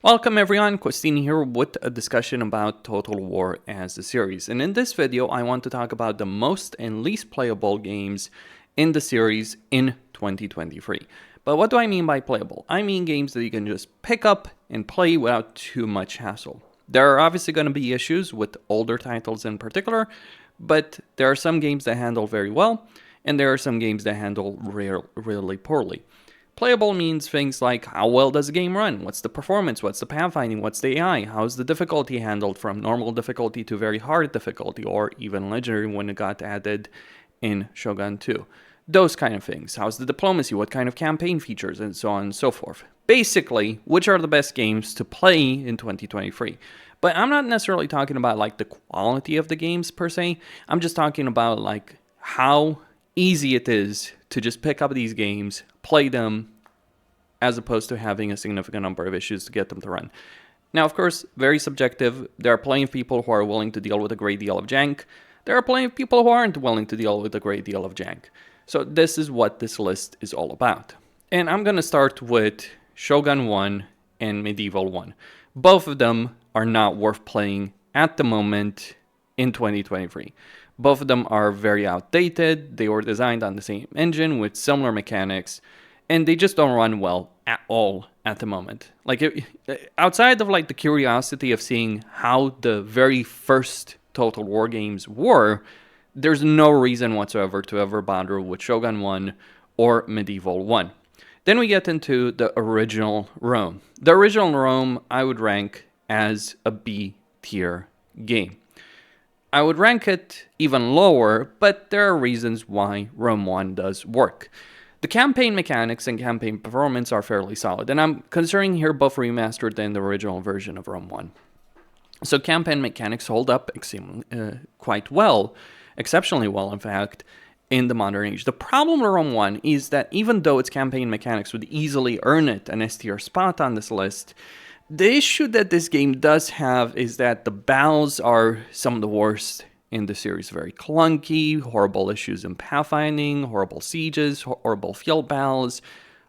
Welcome everyone, Christine here with a discussion about Total War as a series. And in this video, I want to talk about the most and least playable games in the series in 2023. But what do I mean by playable? I mean games that you can just pick up and play without too much hassle. There are obviously going to be issues with older titles in particular, but there are some games that handle very well, and there are some games that handle really poorly. Playable means things like how well does a game run, what's the performance, what's the pathfinding, what's the AI, how's the difficulty handled from normal difficulty to very hard difficulty, or even legendary when it got added in Shogun II. Those kind of things. How's the diplomacy, what kind of campaign features, and so on and so forth. Basically, which are the best games to play in 2023. But I'm not necessarily talking about like the quality of the games per se. I'm just talking about like how easy it is to just pick up these games, play them, as opposed to having a significant number of issues to get them to run. Now, of course, very subjective. There are plenty of people who are willing to deal with a great deal of jank. There are plenty of people who aren't willing to deal with a great deal of jank. So this is what this list is all about. And I'm going to start with Shogun I and Medieval I. Both of them are not worth playing at the moment in 2023. Both of them are very outdated. They were designed on the same engine with similar mechanics, and they just don't run well at all at the moment. Like, outside of like the curiosity of seeing how the very first Total War games were, there's no reason whatsoever to ever bother with Shogun I or Medieval I. Then we get into the original Rome. The original Rome I would rank as a B tier game. I would rank it even lower, but there are reasons why Rome 1 does work. The campaign mechanics and campaign performance are fairly solid, and I'm considering here both remastered and the original version of Rome 1. So campaign mechanics hold up quite well, exceptionally well in fact, in the modern age. The problem with Rome 1 is that even though its campaign mechanics would easily earn it an S tier spot on this list, the issue that this game does have is that the battles are some of the worst in the series. Very clunky, horrible issues in pathfinding, horrible sieges, horrible field battles,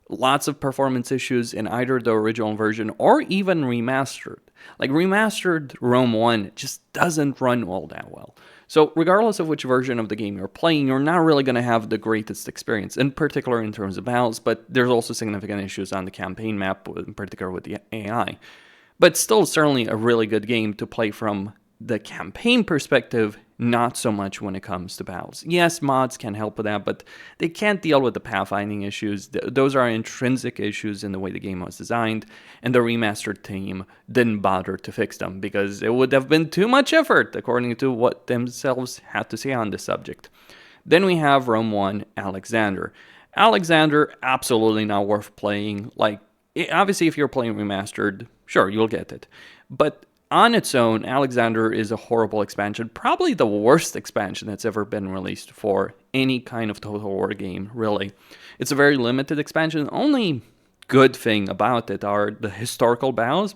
lots of performance issues in either the original version or even remastered. Like remastered Rome 1 just doesn't run all that well. So regardless of which version of the game you're playing, you're not really going to have the greatest experience, in particular in terms of battles, but there's also significant issues on the campaign map, in particular with the AI. But still certainly a really good game to play from the campaign perspective, not so much when it comes to battles. Yes, mods can help with that, but they can't deal with the pathfinding issues. Those are intrinsic issues in the way the game was designed, and the remastered team didn't bother to fix them because it would have been too much effort, according to what themselves had to say on this subject. Then we have Rome 1 Alexander. Alexander, absolutely not worth playing. Like, obviously, if you're playing remastered, sure, you'll get it. But on its own, Alexander is a horrible expansion, probably the worst expansion that's ever been released for any kind of Total War game, really. It's a very limited expansion. The only good thing about it are the historical battles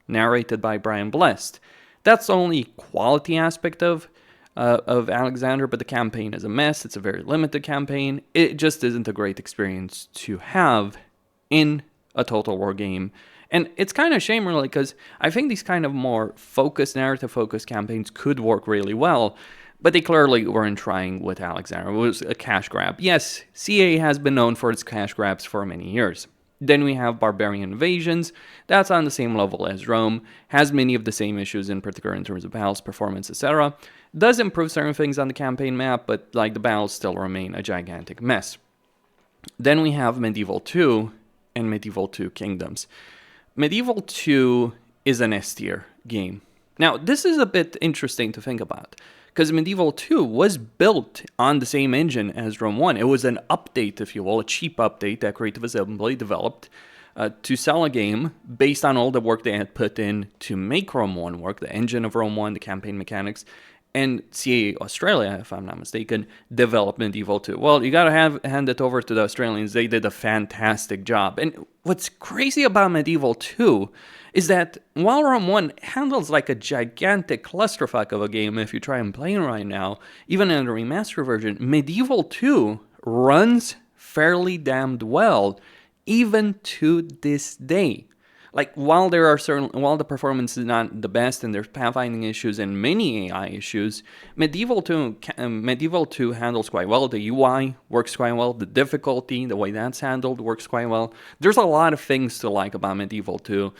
narrated by Brian Blessed. That's the only quality aspect of Alexander, but the campaign is a mess. It's a very limited campaign. It just isn't a great experience to have in a Total War game. And it's kind of a shame, really, because I think these kind of more focused, narrative-focused campaigns could work really well, but they clearly weren't trying with Alexander. It was a cash grab. Yes, CA has been known for its cash grabs for many years. Then we have Barbarian Invasions. That's on the same level as Rome, has many of the same issues, in particular in terms of battles, performance, etc. Does improve certain things on the campaign map, but like the battles still remain a gigantic mess. Then we have Medieval II and Medieval II Kingdoms. Medieval II is an S tier game. Now, this is a bit interesting to think about, because Medieval II was built on the same engine as Rome 1. It was an update, if you will, a cheap update that Creative Assembly developed to sell a game based on all the work they had put in to make Rome 1 work, the engine of Rome 1, the campaign mechanics, and CA Australia, if I'm not mistaken, developed Medieval II. Well, you gotta hand it over to the Australians. They did a fantastic job. And what's crazy about Medieval II is that while Rome 1 handles like a gigantic clusterfuck of a game if you try and play it right now, even in the remaster version, Medieval II runs fairly damned well, even to this day. Like, while the performance is not the best and there's pathfinding issues and many AI issues, Medieval 2 handles quite well. The UI works quite well. The difficulty, the way that's handled, works quite well. There's a lot of things to like about Medieval 2.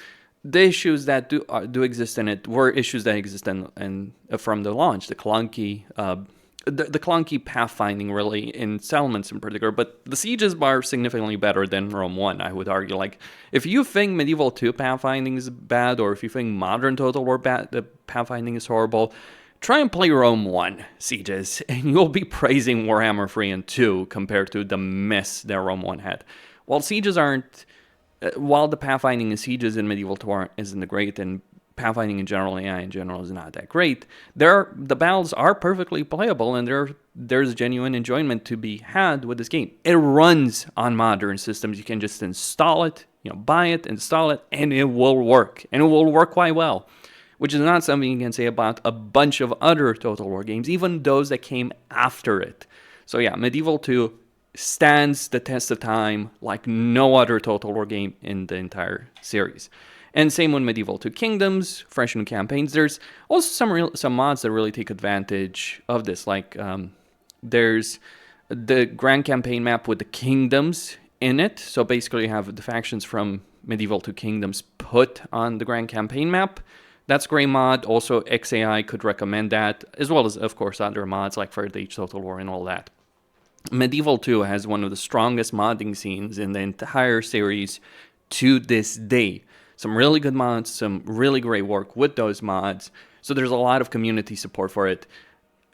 The issues that do exist in it were issues that exist from the launch. The clunky pathfinding, really, in settlements in particular, but the sieges are significantly better than Rome 1, I would argue. Like, if you think Medieval 2 pathfinding is bad, or if you think modern Total War the pathfinding is horrible, try and play Rome 1 sieges, and you'll be praising Warhammer 3 and 2 compared to the mess that Rome 1 had. While the pathfinding in sieges in Medieval 2 isn't great, and pathfinding in general, AI in general, is not that great, the battles are perfectly playable, and there's genuine enjoyment to be had with this game. It runs on modern systems. You can just install it, buy it, install it, and it will work. And it will work quite well, which is not something you can say about a bunch of other Total War games, even those that came after it. So yeah, Medieval 2 stands the test of time like no other Total War game in the entire series. And same with Medieval 2 Kingdoms, fresh new campaigns. There's also some mods that really take advantage of this. Like, there's the Grand Campaign map with the kingdoms in it. So basically you have the factions from Medieval 2 Kingdoms put on the Grand Campaign map. That's a great mod. Also, XAI could recommend that, as well as, of course, other mods like Third Age Total War and all that. Medieval 2 has one of the strongest modding scenes in the entire series to this day. Some really good mods, some really great work with those mods. So there's a lot of community support for it.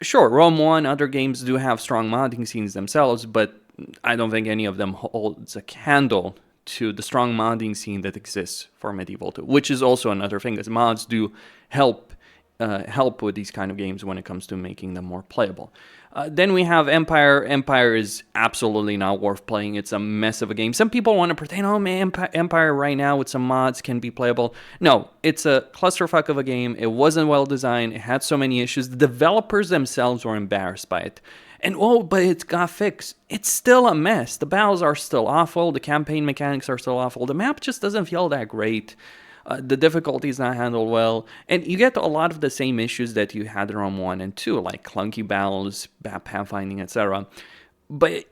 Sure, Rome 1, other games do have strong modding scenes themselves, but I don't think any of them holds a candle to the strong modding scene that exists for Medieval 2, which is also another thing, as mods do help with these kind of games when it comes to making them more playable. Then we have Empire. Empire is absolutely not worth playing. It's a mess of a game. Some people want to pretend, oh man, Empire right now with some mods can be playable. No, it's a clusterfuck of a game. It wasn't well designed. It had so many issues. The developers themselves were embarrassed by it. And but it's got fixed. It's still a mess. The battles are still awful. The campaign mechanics are still awful. The map just doesn't feel that great. The difficulty is not handled well, and you get a lot of the same issues that you had in Rome 1 and 2, like clunky battles, bad pathfinding, etc. But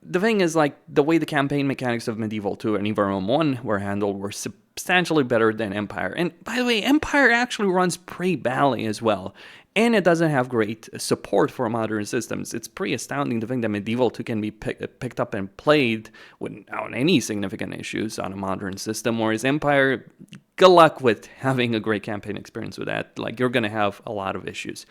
the thing is, like, the way the campaign mechanics of Medieval 2 and even Rome 1 were handled were substantially better than Empire. And by the way, Empire actually runs pretty badly as well, and it doesn't have great support for modern systems. It's pretty astounding to think that Medieval 2 can be picked up and played without any significant issues on a modern system, whereas Empire, good luck with having a great campaign experience with that. Like, you're going to have a lot of issues.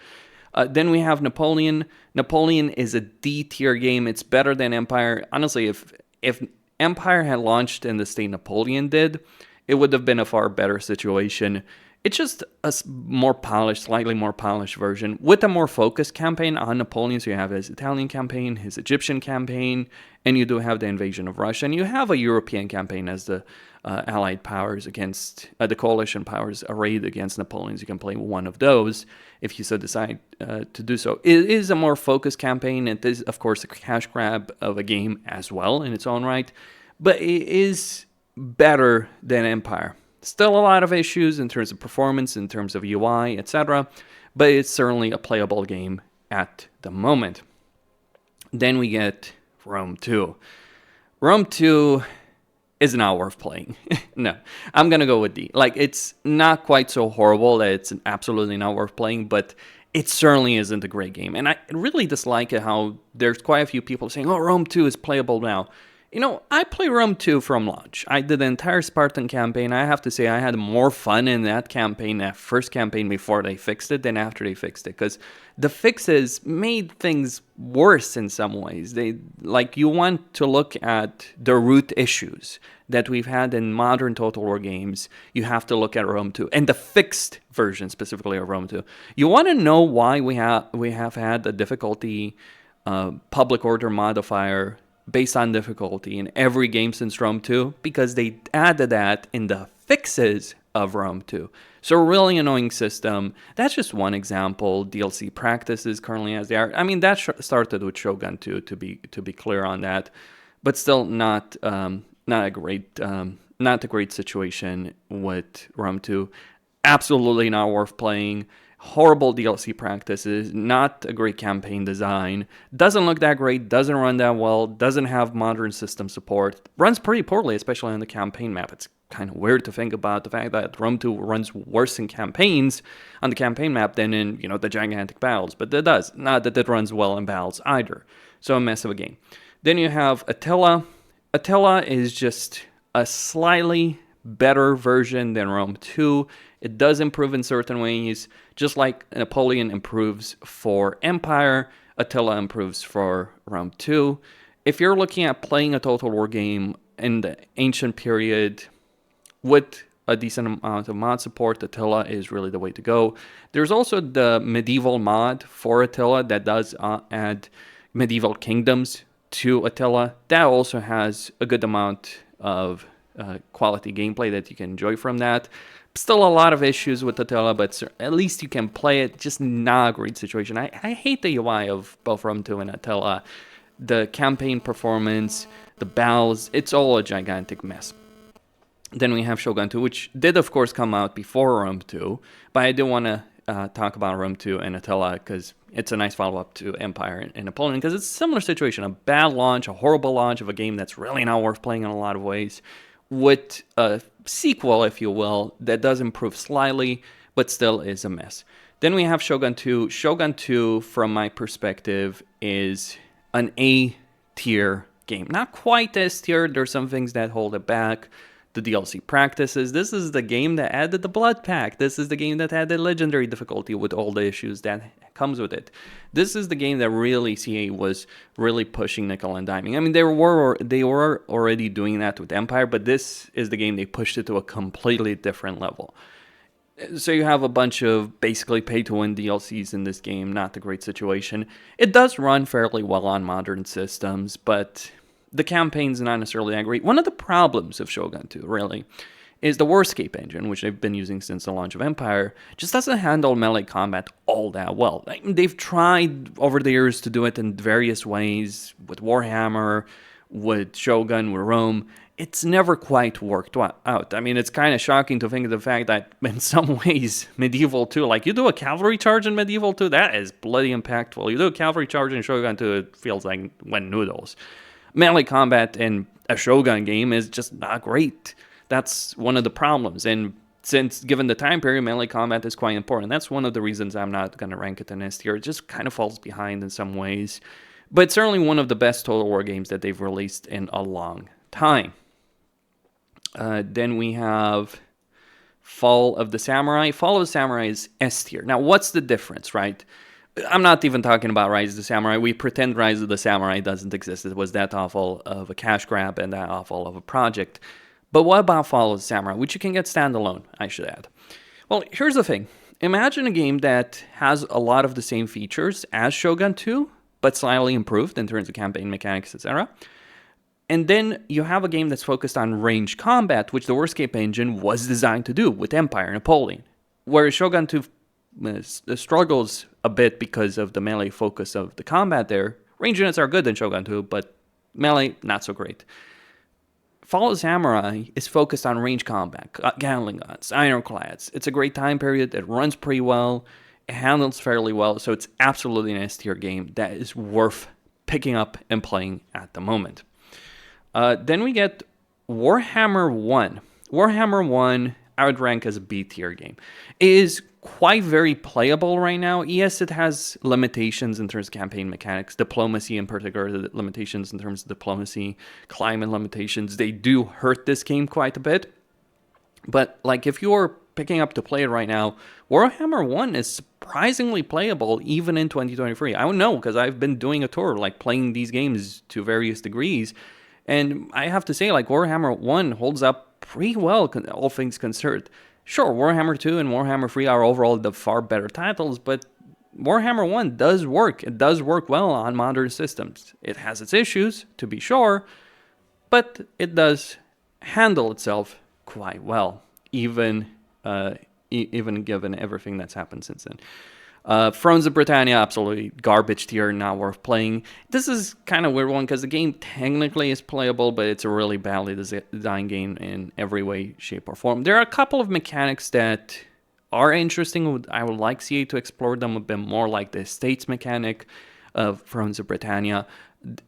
Then we have Napoleon. Napoleon is a D-tier game. It's better than Empire. Honestly, if Empire had launched in the state Napoleon did, it would have been a far better situation. It's just a more polished, slightly more polished version with a more focused campaign on Napoleon. So you have his Italian campaign, his Egyptian campaign, and you do have the invasion of Russia. And you have a European campaign as the allied powers against, the coalition powers arrayed against Napoleon. You can play one of those if you so decide to do so. It is a more focused campaign. It is, of course, a cash grab of a game as well in its own right. But it is better than Empire. Still a lot of issues in terms of performance, in terms of UI, etc. But it's certainly a playable game at the moment. Then we get Rome 2. Rome 2 is not worth playing. No, I'm going to go with D. Like, it's not quite so horrible that it's absolutely not worth playing, but it certainly isn't a great game. And I really dislike it how there's quite a few people saying, oh, Rome 2 is playable now. You know, I played Rome 2 from launch. I did the entire Spartan campaign. I have to say I had more fun in that campaign, that first campaign before they fixed it, than after they fixed it. Because the fixes made things worse in some ways. You want to look at the root issues that we've had in modern Total War games. You have to look at Rome 2. And the fixed version specifically of Rome 2. You want to know why we have had a difficulty public order modifier based on difficulty in every game since Rome 2, because they added that in the fixes of Rome 2. So a really annoying system. That's just one example. DLC practices currently as they are. I mean, that started with Shogun II, to be clear on that, but still not a great not a great situation with Rome 2. Absolutely not worth playing. Horrible DLC practices, not a great campaign design, doesn't look that great, doesn't run that well, doesn't have modern system support, runs pretty poorly, especially on the campaign map. It's kind of weird to think about the fact that Rome 2 runs worse in campaigns on the campaign map than in, the gigantic battles, but it does. Not that it runs well in battles either. So a mess of a game. Then you have Attila. Attila is just a slightly better version than Rome 2. It does improve in certain ways, just like Napoleon improves for Empire, Attila improves for Rome 2. If you're looking at playing a Total War game in the ancient period with a decent amount of mod support, Attila is really the way to go. There's also the medieval mod for Attila that does add medieval kingdoms to Attila. That also has a good amount of quality gameplay that you can enjoy from that. Still a lot of issues with Attila, but at least you can play it. Just not a great situation. I hate the UI of both Rome 2 and Attila. The campaign performance, the battles, it's all a gigantic mess. Then we have Shogun II, which did, of course, come out before Rome 2, but I do want to talk about Rome 2 and Attila because it's a nice follow-up to Empire and Napoleon, because it's a similar situation. A bad launch, a horrible launch of a game that's really not worth playing in a lot of ways, with a sequel, if you will, that does improve slightly, but still is a mess. Then we have Shogun II. Shogun II, from my perspective, is an A-tier game. Not quite S-tier. There's some things that hold it back. The DLC practices. This is the game that added the blood pack. This is the game that added legendary difficulty with all the issues that comes with it. This is the game that really CA was really pushing nickel and diming. I mean, they were already doing that with Empire, but this is the game they pushed it to a completely different level. So you have a bunch of basically pay-to-win DLCs in this game. Not a great situation. It does run fairly well on modern systems, but the campaign's not necessarily that great. One of the problems of Shogun II, really, is the Warscape engine, which they've been using since the launch of Empire, just doesn't handle melee combat all that well. They've tried over the years to do it in various ways, with Warhammer, with Shogun, with Rome. It's never quite worked out. I mean, it's kind of shocking to think of the fact that in some ways, Medieval 2, like you do a cavalry charge in Medieval 2, that is bloody impactful. You do a cavalry charge in Shogun 2, it feels like when noodles. Melee combat in a Shogun game is just not great. That's one of the problems. And since, given the time period, melee combat is quite important. That's one of the reasons I'm not going to rank it in S tier. It just kind of falls behind in some ways. But it's certainly one of the best Total War games that they've released in a long time. Then we have Fall of the Samurai. Fall of the Samurai is S tier. Now, what's the difference, right? I'm not even talking about Rise of the Samurai. We pretend Rise of the Samurai doesn't exist. It was that awful of a cash grab and that awful of a project. But what about Fall of the Samurai, which you can get standalone, I should add? Well, here's the thing. Imagine a game that has a lot of the same features as Shogun II, but slightly improved in terms of campaign mechanics, etc. And then you have a game that's focused on range combat, which the Warscape engine was designed to do with Empire and Napoleon. Whereas Shogun II struggles a bit because of the melee focus of the combat there. Range units are good in Shogun II, but melee, not so great. Fall of the Samurai is focused on range combat, Gatling guns, ironclads. It's a great time period. It runs pretty well. It handles fairly well. So it's absolutely an S-tier game that is worth picking up and playing at the moment. Then we get Warhammer 1. Warhammer 1, I would rank as a B-tier game. It is quite very playable right now. Yes, it has limitations in terms of campaign mechanics, diplomacy in particular, the limitations in terms of diplomacy, climate limitations. They do hurt this game quite a bit. But like if you're picking up to play it right now, Warhammer 1 is surprisingly playable even in 2023. I don't know, because I've been doing a tour, like playing these games to various degrees. And I have to say, like, Warhammer 1 holds up pretty well, all things considered. Sure, Warhammer 2 and Warhammer 3 are overall the far better titles, but Warhammer 1 does work. It does work well on modern systems. It has its issues, to be sure, but it does handle itself quite well, even given everything that's happened since then. Thrones of Britannia, absolutely garbage tier, not worth playing. This is kind of a weird one because the game technically is playable, but it's a really badly designed game in every way, shape, or form. There are a couple of mechanics that are interesting. I would like CA to explore them a bit more, like the estates mechanic of Thrones of Britannia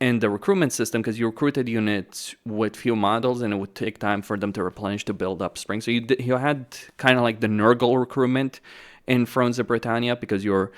and the recruitment system, because you recruited units with few models and it would take time for them to replenish to build up strength. So you had kind of like the Nurgle recruitment in Thrones of Britannia, because you're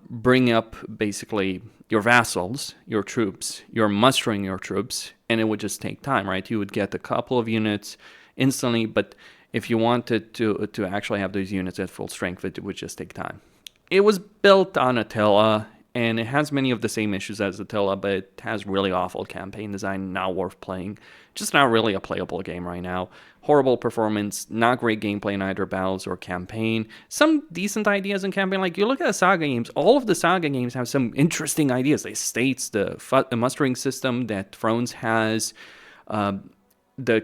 bringing up basically your vassals, your troops, you're mustering your troops, and it would just take time, right? You would get a couple of units instantly, but if you wanted to actually have those units at full strength, it would just take time. It was built on Attila, and it has many of the same issues as Attila, but it has really awful campaign design, not worth playing. Just not really a playable game right now. Horrible performance, not great gameplay in either battles or campaign. Some decent ideas in campaign, like you look at the Saga games, all of the Saga games have some interesting ideas. The estates, the mustering system that Thrones has, the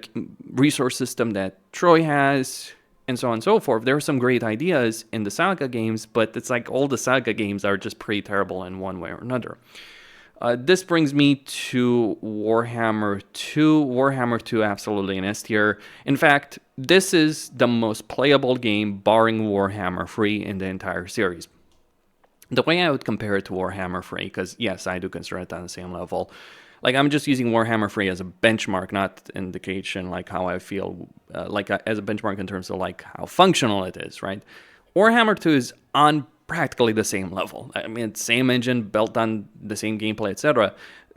resource system that Troy has, and so on and so forth. There are some great ideas in the Saga games, but it's like all the Saga games are just pretty terrible in one way or another. This brings me to Warhammer 2. Warhammer 2, absolutely an S tier. In fact, this is the most playable game, barring Warhammer 3, in the entire series. The way I would compare it to Warhammer 3, because yes, I do consider it on the same level. Like, I'm just using Warhammer 3 as a benchmark, not indication like how I feel, as a benchmark in terms of like how functional it is, right? Warhammer 2 is on practically the same level. I mean, it's same engine, built on the same gameplay, etc.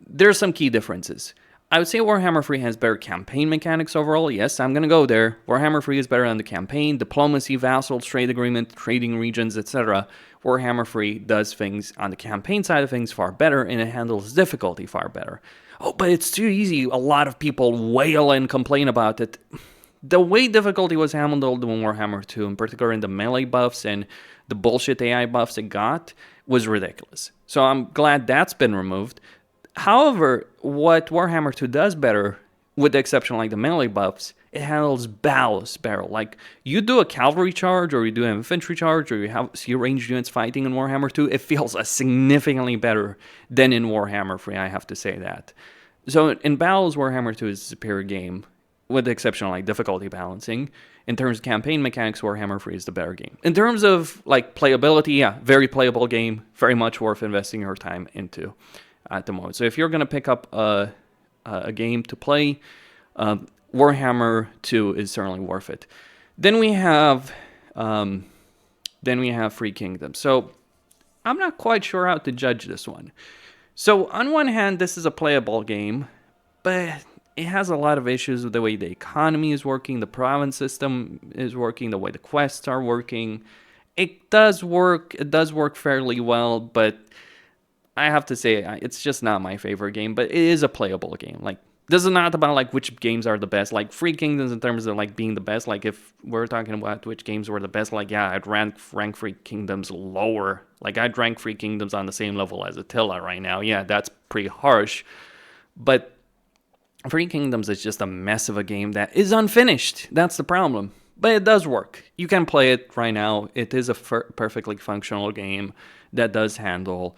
There's some key differences. I would say Warhammer 3 has better campaign mechanics overall. Yes, I'm going to go there. Warhammer 3 is better on the campaign, diplomacy, vassals, trade agreement, trading regions, etc. Warhammer 3 does things on the campaign side of things far better, and it handles difficulty far better. Oh, but it's too easy. A lot of people wail and complain about it. The way difficulty was handled in Warhammer 2, in particular in the melee buffs and the bullshit AI buffs it got, was ridiculous. So I'm glad that's been removed. However, what Warhammer 2 does better, with the exception like the melee buffs, it handles battles better. Like, you do a cavalry charge, or you do an infantry charge, or you have see ranged units fighting in Warhammer 2, it feels significantly better than in Warhammer 3, I have to say that. So in battles, Warhammer 2 is a superior game, with the exception of like difficulty balancing. In terms of campaign mechanics, Warhammer 3 is the better game. In terms of like playability, yeah, very playable game, very much worth investing your time into at the moment. So if you're going to pick up a game to play, Warhammer 2 is certainly worth it. Then we have Free Kingdom. So I'm not quite sure how to judge this one. So on one hand, this is a playable game, but it has a lot of issues with the way the economy is working, the province system is working, the way the quests are working. It does work fairly well, but I have to say it's just not my favorite game, but it is a playable game. Like, this is not about like which games are the best. Like, Free Kingdoms in terms of like being the best, like if we're talking about which games were the best, like yeah, I'd rank Free Kingdoms lower. Like, I'd rank Free Kingdoms on the same level as Attila right now. Yeah, that's pretty harsh, but Free Kingdoms is just a mess of a game that is unfinished. That's the problem. But it does work. You can play it right now. It is a perfectly functional game that does handle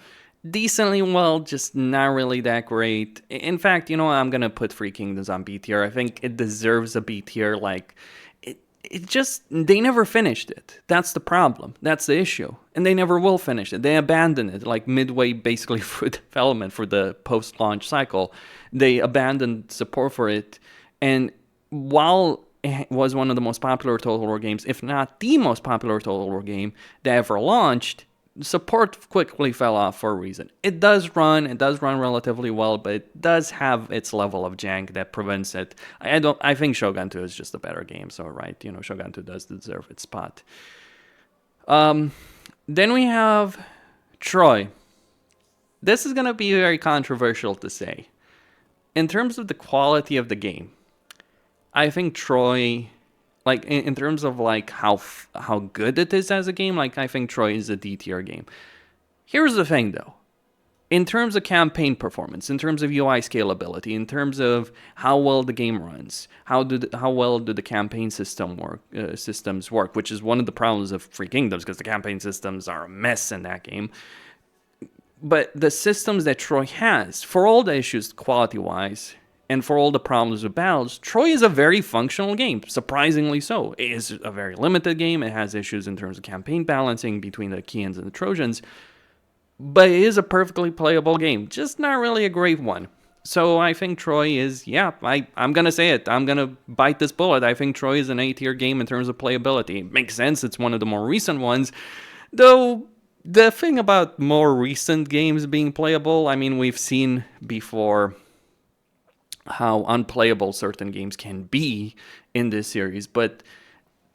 decently well, just not really that great. In fact, you know, I'm going to put Free Kingdoms on B tier. I think it deserves a B tier. Like, they never finished it. That's the problem. That's the issue. And they never will finish it. They abandoned it, like midway basically through development for the post-launch cycle. They abandoned support for it. And while it was one of the most popular Total War games, if not the most popular Total War game that ever launched, support quickly fell off for a reason. It does run relatively well, but it does have its level of jank that prevents it. I think Shogun II is just a better game, so right, you know, Shogun II does deserve its spot. Then we have Troy. This is going to be very controversial to say. In terms of the quality of the game, I think Troy, like in terms of like how good it is as a game, like I think Troy is a D tier game. Here's the thing though. in terms of campaign performance, in terms of UI scalability, in terms of how well the game runs, how well do the campaign systems work, which is one of the problems of Free Kingdoms, because the campaign systems are a mess in that game. But the systems that Troy has, for all the issues quality-wise, and for all the problems with battles, Troy is a very functional game, surprisingly so. It is a very limited game. It has issues in terms of campaign balancing between the Achaeans and the Trojans, but it is a perfectly playable game, just not really a great one. So I think Troy is, I'm going to say it. I'm going to bite this bullet. I think Troy is an A-tier game in terms of playability. It makes sense. It's one of the more recent ones. Though, the thing about more recent games being playable, I mean, we've seen before how unplayable certain games can be in this series, but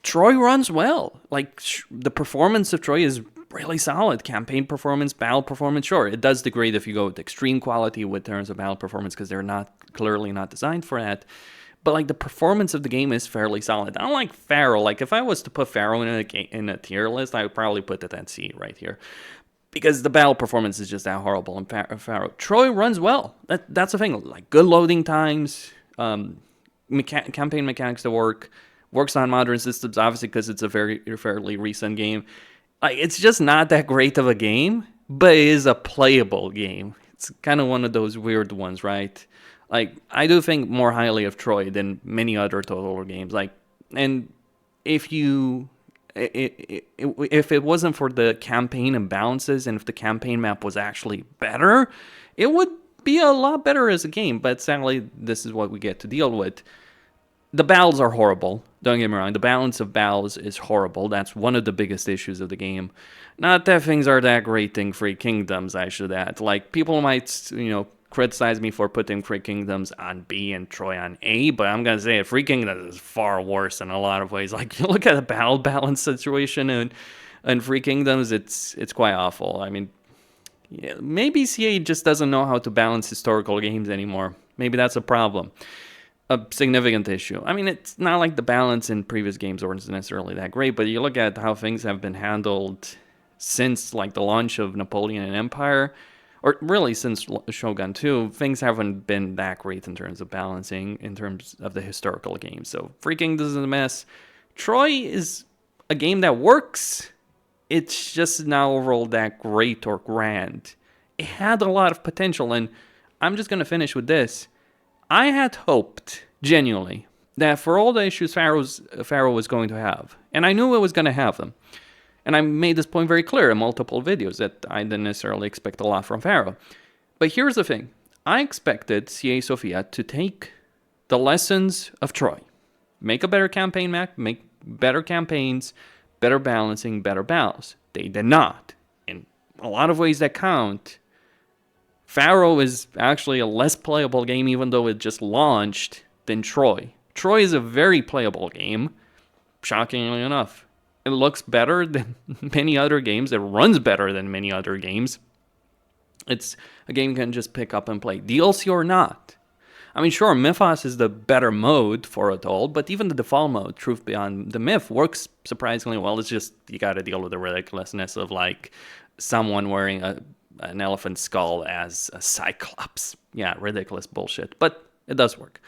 Troy runs well. Like, the performance of Troy is really solid. Campaign performance, battle performance, sure, it does degrade if you go with extreme quality with terms of battle performance, because they're clearly not designed for that. But like, the performance of the game is fairly solid. Unlike Pharaoh, like if I was to put Pharaoh in a tier list, I would probably put it at C right here, because the battle performance is just that horrible in Pharaoh. Troy runs well. That's the thing. Like, good loading times, campaign mechanics that works on modern systems, obviously, because it's a fairly recent game. Like, it's just not that great of a game, but it is a playable game. It's kind of one of those weird ones, right? Like, I do think more highly of Troy than many other Total War games. Like, and if it wasn't for the campaign imbalances, and if the campaign map was actually better, it would be a lot better as a game. But sadly, this is what we get to deal with. The battles are horrible. Don't get me wrong. The balance of battles is horrible. That's one of the biggest issues of the game. Not that things are that great in Free Kingdoms, I should add. Like, people might, criticize me for putting Free Kingdoms on B and Troy on A, but I'm going to say it, Free Kingdoms is far worse in a lot of ways. Like, you look at the battle balance situation in Free Kingdoms, it's quite awful. I mean, yeah, maybe CA just doesn't know how to balance historical games anymore. Maybe that's a problem. A significant issue. I mean, it's not like the balance in previous games wasn't necessarily that great, but you look at how things have been handled since like the launch of Napoleon and Empire, or really since Shogun II, things haven't been that great in terms of balancing, in terms of the historical games. So Free Kingdoms is a mess. Troy is a game that works. It's just not overall that great or grand. It had a lot of potential, and I'm just going to finish with this. I had hoped, genuinely, that for all the issues Pharaoh was going to have, and I knew it was going to have them, and I made this point very clear in multiple videos, that I didn't necessarily expect a lot from Pharaoh. But here's the thing. I expected CA Sofia to take the lessons of Troy. Make a better campaign map, make better campaigns, better balancing, better battles. They did not. In a lot of ways that count, Pharaoh is actually a less playable game, even though it just launched, than Troy. Troy is a very playable game, shockingly enough. It looks better than many other games. It runs better than many other games. It's a game you can just pick up and play, DLC or not. I mean, sure, Mythos is the better mode for it all, but even the default mode, Truth Beyond the Myth, works surprisingly well. It's just, you gotta deal with the ridiculousness of, like, someone wearing an elephant skull as a cyclops. Yeah, ridiculous bullshit, but it does work.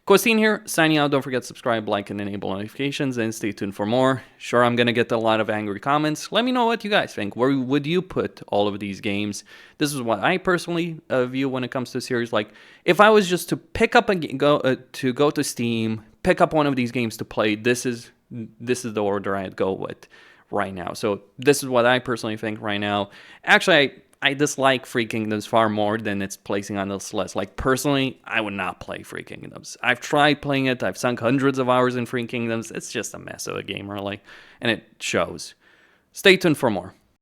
Costin here, signing out. Don't forget to subscribe, like, and enable notifications, and stay tuned for more. Sure, I'm going to get a lot of angry comments. Let me know what you guys think. Where would you put all of these games? This is what I personally view when it comes to a series. Like, if I was just to pick up go to Steam, pick up one of these games to play, this is the order I'd go with right now. So this is what I personally think right now. Actually, I dislike Free Kingdoms far more than it's placing on this list. Like, personally, I would not play Free Kingdoms. I've tried playing it. I've sunk hundreds of hours in Free Kingdoms. It's just a mess of a game, really. And it shows. Stay tuned for more.